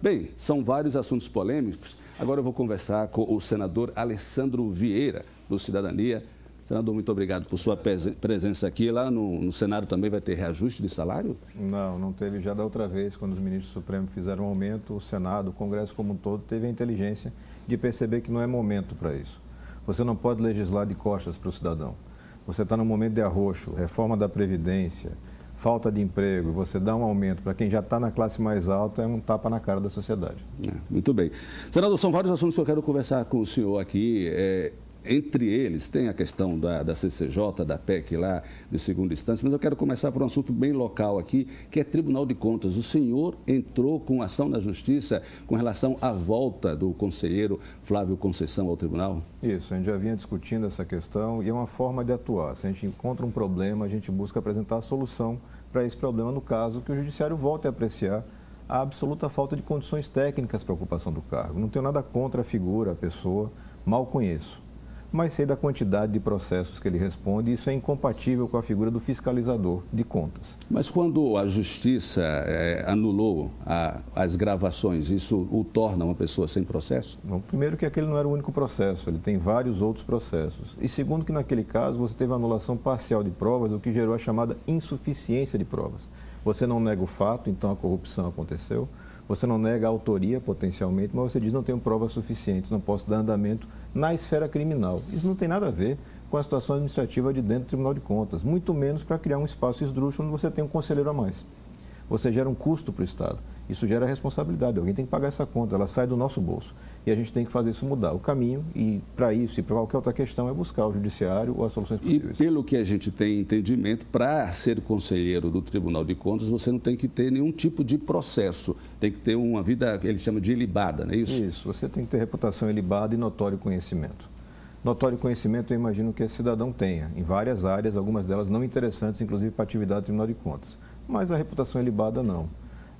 Bem, são vários assuntos polêmicos. Agora eu vou conversar com o senador Alessandro Vieira, do Cidadania. Senador, muito obrigado por sua presença aqui. Lá no Senado também vai ter reajuste de salário? Não teve. Já da outra vez, quando os ministros supremos fizeram um aumento, o Senado, o Congresso como um todo, teve a inteligência de perceber que não é momento para isso. Você não pode legislar de costas para o cidadão. Você está num momento de arroxo, reforma da Previdência, falta de emprego, você dá um aumento para quem já está na classe mais alta, é um tapa na cara da sociedade. Muito bem. Senador, são vários assuntos que eu quero conversar com o senhor aqui. Entre eles, tem a questão da CCJ, da PEC lá, de segunda instância, mas eu quero começar por um assunto bem local aqui, que é Tribunal de Contas. O senhor entrou com ação na Justiça com relação à volta do conselheiro Flávio Conceição ao tribunal? Isso, a gente já vinha discutindo essa questão e é uma forma de atuar. Se a gente encontra um problema, a gente busca apresentar a solução para esse problema, no caso, que o Judiciário volte a apreciar a absoluta falta de condições técnicas para a ocupação do cargo. Não tenho nada contra a figura, a pessoa, mal conheço. Mas sei da quantidade de processos que ele responde e isso é incompatível com a figura do fiscalizador de contas. Mas quando a Justiça anulou as gravações, isso o torna uma pessoa sem processo? Bom, primeiro que aquele não era o único processo, ele tem vários outros processos. E segundo que naquele caso você teve a anulação parcial de provas, o que gerou a chamada insuficiência de provas. Você não nega o fato, então a corrupção aconteceu. Você não nega a autoria, potencialmente, mas você diz não tenho provas suficientes, não posso dar andamento na esfera criminal. Isso não tem nada a ver com a situação administrativa de dentro do Tribunal de Contas, muito menos para criar um espaço esdrúxulo onde você tem um conselheiro a mais. Você gera um custo para o Estado. Isso gera responsabilidade. Alguém tem que pagar essa conta, ela sai do nosso bolso. E a gente tem que fazer isso mudar. O caminho, e para isso e para qualquer outra questão, é buscar o Judiciário ou as soluções possíveis. E pelo que a gente tem entendimento, para ser conselheiro do Tribunal de Contas, você não tem que ter nenhum tipo de processo. Tem que ter uma vida, ele chama de ilibada, não é isso? Isso, você tem que ter reputação ilibada e notório conhecimento. Notório conhecimento, eu imagino que esse cidadão tenha, em várias áreas, algumas delas não interessantes, inclusive para a atividade do Tribunal de Contas. Mas a reputação ilibada, não.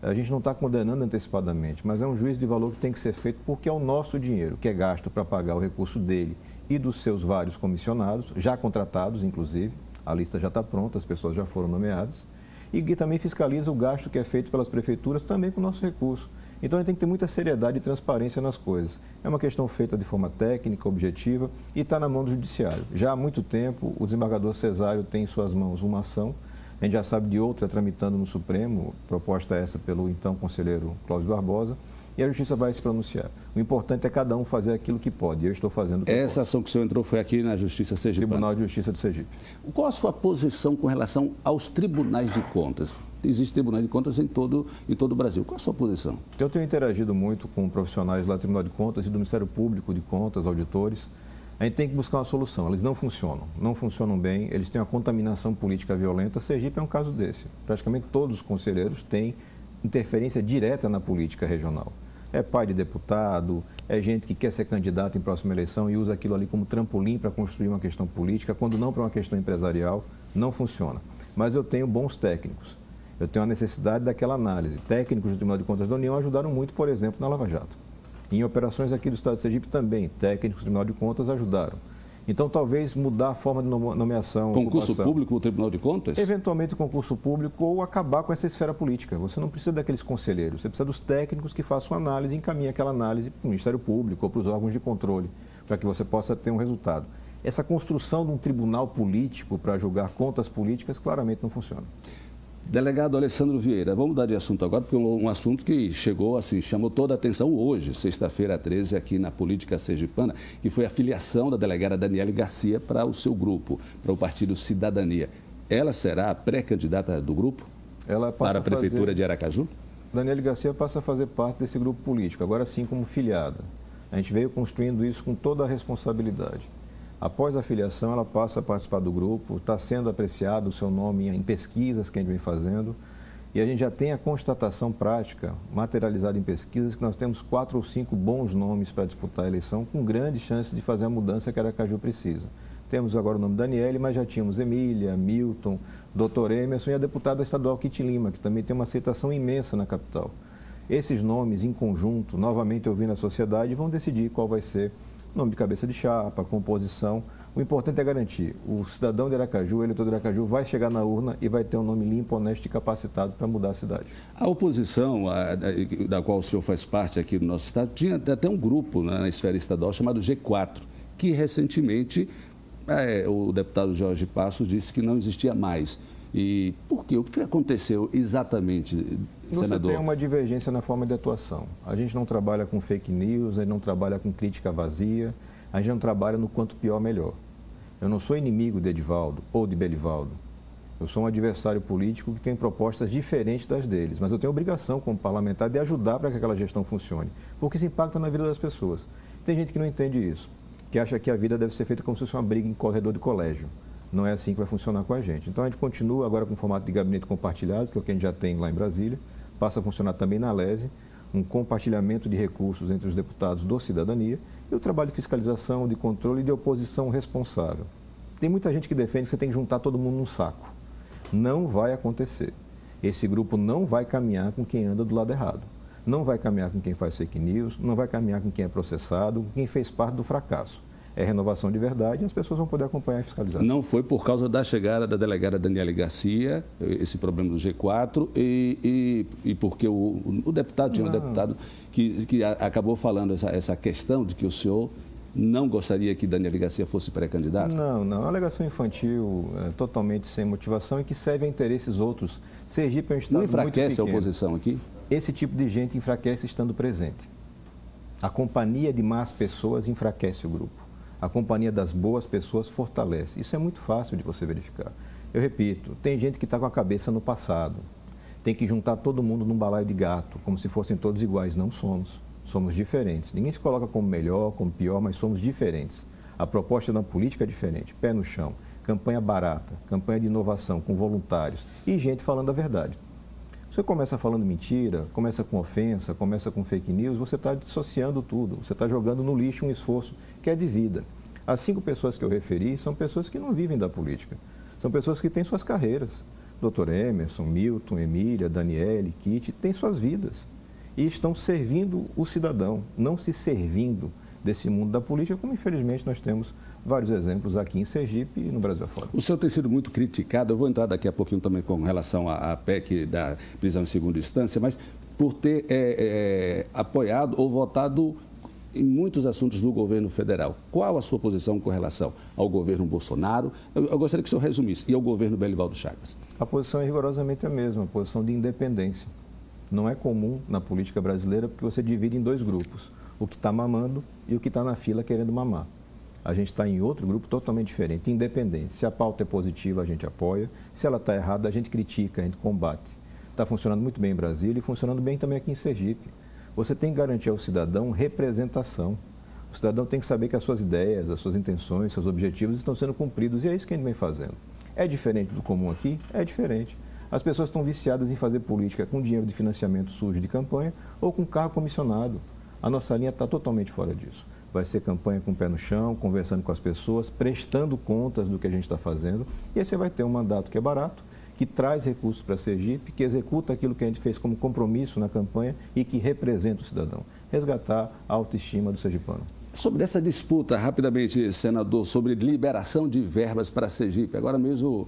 A gente não está condenando antecipadamente, mas é um juízo de valor que tem que ser feito porque é o nosso dinheiro, que é gasto para pagar o recurso dele e dos seus vários comissionados, já contratados, inclusive, a lista já está pronta, as pessoas já foram nomeadas, e que também fiscaliza o gasto que é feito pelas prefeituras também com o nosso recurso. Então, a gente tem que ter muita seriedade e transparência nas coisas. É uma questão feita de forma técnica, objetiva, e está na mão do Judiciário. Já há muito tempo, o desembargador Cesário tem em suas mãos uma ação. A gente já sabe de outra tramitando no Supremo, proposta essa pelo então conselheiro Cláudio Barbosa, e a Justiça vai se pronunciar. O importante é cada um fazer aquilo que pode, e eu estou fazendo o que Essa ação que o senhor entrou foi aqui na Justiça Sergipana? Tribunal de Justiça do Sergipe. Qual a sua posição com relação aos tribunais de contas? Existem tribunais de contas em todo o Brasil. Qual a sua posição? Eu tenho interagido muito com profissionais lá do Tribunal de Contas e do Ministério Público de Contas, auditores. A gente tem que buscar uma solução. Eles não funcionam bem, eles têm uma contaminação política violenta. Sergipe é um caso desse. Praticamente todos os conselheiros têm interferência direta na política regional. É pai de deputado, é gente que quer ser candidato em próxima eleição e usa aquilo ali como trampolim para construir uma questão política, quando não para uma questão empresarial, não funciona. Mas eu tenho bons técnicos. Eu tenho a necessidade daquela análise. Técnicos do Tribunal de Contas da União ajudaram muito, por exemplo, na Lava Jato. Em operações aqui do Estado de Sergipe também, técnicos do Tribunal de Contas ajudaram. Então, talvez mudar a forma de nomeação. Concurso público no Tribunal de Contas? Eventualmente, concurso público ou acabar com essa esfera política. Você não precisa daqueles conselheiros, você precisa dos técnicos que façam análise e encaminhem aquela análise para o Ministério Público ou para os órgãos de controle, para que você possa ter um resultado. Essa construção de um tribunal político para julgar contas políticas claramente não funciona. Delegado Alessandro Vieira, vamos mudar de assunto agora, porque é um assunto que chegou, assim, chamou toda a atenção hoje, sexta-feira 13, aqui na política sergipana, que foi a filiação da delegada Daniele Garcia para o seu grupo, para o partido Cidadania. Ela será a pré-candidata do grupo para a Prefeitura de Aracaju? Daniele Garcia passa a fazer parte desse grupo político, agora sim como filiada. A gente veio construindo isso com toda a responsabilidade. Após a filiação, ela passa a participar do grupo, está sendo apreciado o seu nome em pesquisas que a gente vem fazendo e a gente já tem a constatação prática, materializada em pesquisas, que nós temos 4 ou 5 bons nomes para disputar a eleição, com grande chance de fazer a mudança que Aracaju precisa. Temos agora o nome Daniele, mas já tínhamos Emília, Milton, Dr. Emerson e a deputada estadual Kitty Lima, que também tem uma aceitação imensa na capital. Esses nomes, em conjunto, novamente ouvindo a sociedade, vão decidir qual vai ser nome de cabeça de chapa, composição, O importante é garantir. O cidadão de Aracaju, o eleitor de Aracaju, vai chegar na urna e vai ter um nome limpo, honesto e capacitado para mudar a cidade. A oposição, da qual o senhor faz parte aqui no nosso estado, tinha até um grupo, né, na esfera estadual chamado G4, que recentemente o deputado Jorge Passos disse que não existia mais. E por quê? O que aconteceu exatamente, senador? Você tem uma divergência na forma de atuação. A gente não trabalha com fake news, a gente não trabalha com crítica vazia, a gente não trabalha no quanto pior, melhor. Eu não sou inimigo de Edivaldo ou de Belivaldo. Eu sou um adversário político que tem propostas diferentes das deles, mas eu tenho obrigação como parlamentar de ajudar para que aquela gestão funcione, porque isso impacta na vida das pessoas. Tem gente que não entende isso, que acha que a vida deve ser feita como se fosse uma briga em corredor de colégio. Não é assim que vai funcionar com a gente. Então a gente continua agora com o formato de gabinete compartilhado, que é o que a gente já tem lá em Brasília, passa a funcionar também na LESE, um compartilhamento de recursos entre os deputados do Cidadania e o trabalho de fiscalização, de controle e de oposição responsável. Tem muita gente que defende que você tem que juntar todo mundo num saco. Não vai acontecer. Esse grupo não vai caminhar com quem anda do lado errado. Não vai caminhar com quem faz fake news, não vai caminhar com quem é processado, com quem fez parte do fracasso. É renovação de verdade e as pessoas vão poder acompanhar e fiscalizar. Não foi por causa da chegada da delegada Daniele Garcia, esse problema do G4, e porque o deputado, tinha um deputado que acabou falando essa questão de que o senhor não gostaria que Daniele Garcia fosse pré-candidato? Não, não. É uma alegação infantil, totalmente sem motivação e que serve a interesses outros. Sergipe é um estado muito pequeno. Não enfraquece a oposição aqui? Esse tipo de gente enfraquece estando presente. A companhia de más pessoas enfraquece o grupo. A companhia das boas pessoas fortalece. Isso é muito fácil de você verificar. Eu repito, tem gente que está com a cabeça no passado. Tem que juntar todo mundo num balaio de gato, como se fossem todos iguais. Não somos. Somos diferentes. Ninguém se coloca como melhor, como pior, mas somos diferentes. A proposta da política é diferente. Pé no chão, campanha barata, campanha de inovação com voluntários e gente falando a verdade. Você começa falando mentira, começa com ofensa, começa com fake news, você está dissociando tudo. Você está jogando no lixo um esforço que é de vida. As 5 pessoas que eu referi são pessoas que não vivem da política. São pessoas que têm suas carreiras. Dr. Emerson, Milton, Emília, Daniele, Kitty, têm suas vidas. E estão servindo o cidadão, não se servindo desse mundo da política, como infelizmente nós temos vários exemplos aqui em Sergipe e no Brasil afora. O senhor tem sido muito criticado, eu vou entrar daqui a pouquinho também com relação à PEC da prisão em segunda instância, mas por ter apoiado ou votado em muitos assuntos do governo federal. Qual a sua posição com relação ao governo Bolsonaro? Eu gostaria que o senhor resumisse, e ao governo Belivaldo Chagas. A posição é rigorosamente a mesma, a posição de independência. Não é comum na política brasileira porque você divide em 2 grupos, o que está mamando e o que está na fila querendo mamar. A gente está em outro grupo totalmente diferente, independente. Se a pauta é positiva, a gente apoia. Se ela está errada, a gente critica, a gente combate. Está funcionando muito bem em Brasília e funcionando bem também aqui em Sergipe. Você tem que garantir ao cidadão representação. O cidadão tem que saber que as suas ideias, as suas intenções, seus objetivos estão sendo cumpridos e é isso que a gente vem fazendo. É diferente do comum aqui? É diferente. As pessoas estão viciadas em fazer política com dinheiro de financiamento sujo de campanha ou com carro comissionado. A nossa linha está totalmente fora disso. Vai ser campanha com o pé no chão, conversando com as pessoas, prestando contas do que a gente está fazendo. E aí você vai ter um mandato que é barato, que traz recursos para Sergipe, que executa aquilo que a gente fez como compromisso na campanha e que representa o cidadão. Resgatar a autoestima do sergipano. Sobre essa disputa, rapidamente, senador, sobre liberação de verbas para Sergipe. Agora mesmo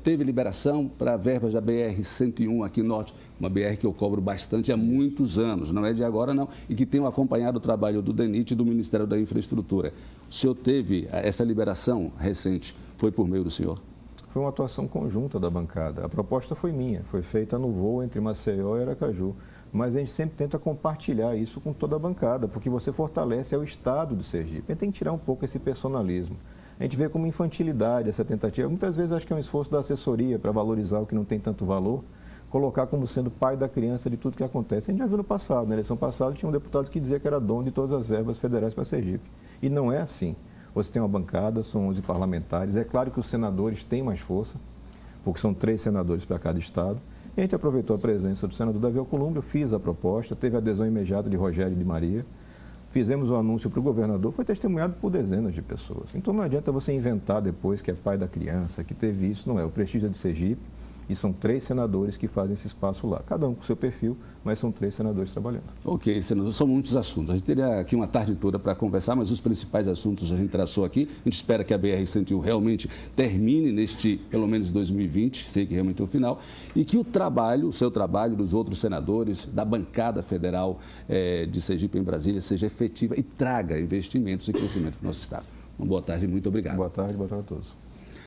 teve liberação para verbas da BR-101 aqui norte, uma BR que eu cobro bastante há muitos anos, não é de agora não, e que tenho acompanhado o trabalho do DENIT e do Ministério da Infraestrutura. O senhor teve essa liberação recente, foi por meio do senhor? Foi uma atuação conjunta da bancada. A proposta foi minha, foi feita no voo entre Maceió e Aracaju. Mas a gente sempre tenta compartilhar isso com toda a bancada, porque você fortalece o Estado do Sergipe. A gente tem que tirar um pouco esse personalismo. A gente vê como infantilidade essa tentativa. Muitas vezes acho que é um esforço da assessoria para valorizar o que não tem tanto valor, colocar como sendo pai da criança de tudo que acontece. A gente já viu no passado, na eleição passada tinha um deputado que dizia que era dono de todas as verbas federais para Sergipe. E não é assim. Você tem uma bancada, são 11 parlamentares. É claro que os senadores têm mais força, porque são 3 senadores para cada estado. E a gente aproveitou a presença do senador Davi Alcolumbre, eu fiz a proposta, teve adesão imediata de Rogério e de Maria, fizemos o anúncio para o governador, foi testemunhado por dezenas de pessoas. Então não adianta você inventar depois que é pai da criança, que teve isso, não é. O prestígio é de Sergipe, E são 3 senadores que fazem esse espaço lá, cada um com seu perfil, mas são 3 senadores trabalhando. Ok, senador, são muitos assuntos. A gente teria aqui uma tarde toda para conversar, mas os principais assuntos a gente traçou aqui. A gente espera que a BR-101 realmente termine neste, pelo menos 2020, sei que realmente é o final, e que o seu trabalho dos outros senadores, da bancada federal de Sergipe em Brasília, seja efetiva e traga investimentos e crescimento para o nosso Estado. Uma boa tarde e muito obrigado. Boa tarde a todos.